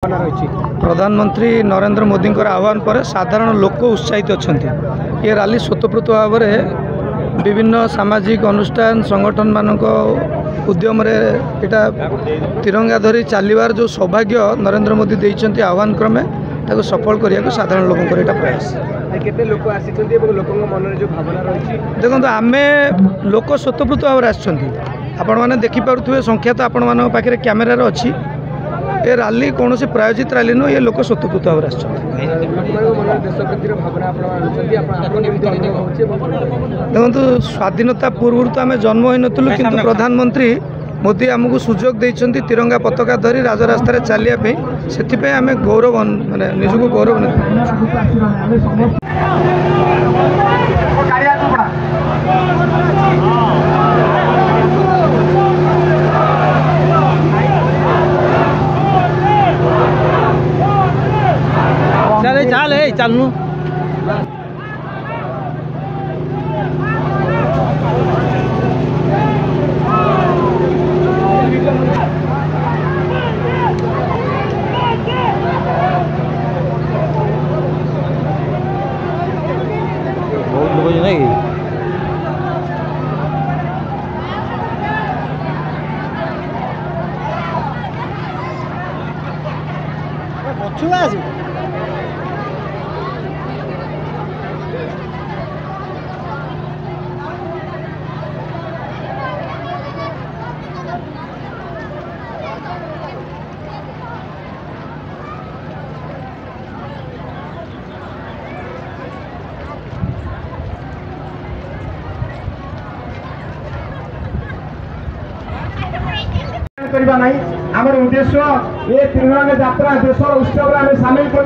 प्रधानमंत्री नरेंद्र मोदी आह्वान पर साधारण लोक उत्साहित अच्छा ये रैली स्वतःप्रत भाव में विभिन्न सामाजिक अनुष्ठान संगठन मानक उद्यम इटा तिरंगा धरी चलवार जो सौभाग्य नरेंद्र मोदी देते आह्वान क्रमे ताको सफल करने को साधारण लोक प्रयास देखो आम लोक स्वतःप्रत भाव आपण मैंने देखिपे संख्या तो आपण मान पाखे कैमेरार अच्छी ये रैली कौन से प्रायोजित रैली नुह ये लोक स्वतःप्रत भाव देखो स्वाधीनता पूर्व तो आम जन्म हो नु कि प्रधानमंत्री मोदी आमको सुजोग देते तिरंगा पताका धरी राजरास्त चलिए से आम गौरव माने निजक गौरव चल चलू बहुत लोग नहीं करबा नहीं आमर उद्देश्य ये तिरंगा यात्रा देशर उत्सव में सामिल कर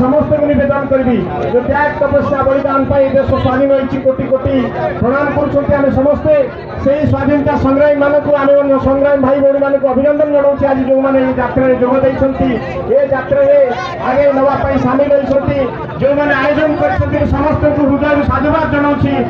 समस्त को निवेदन करी जो त्याग तपस्या बलिदान देश स्वाधीन होती कोटि कोटि प्रणाम कर समस्ते से स्वाधीनता संग्रामी मानक आम संग्रामी भाई भौणी मानक अभिनंदन जनाऊँ आज जो मैंने यात्रा जोगद ये यात्रा आगे नवाई सामिल होती जो मैंने आयोजन कर समस्त को हृदय साधुवाद जनाऊँ।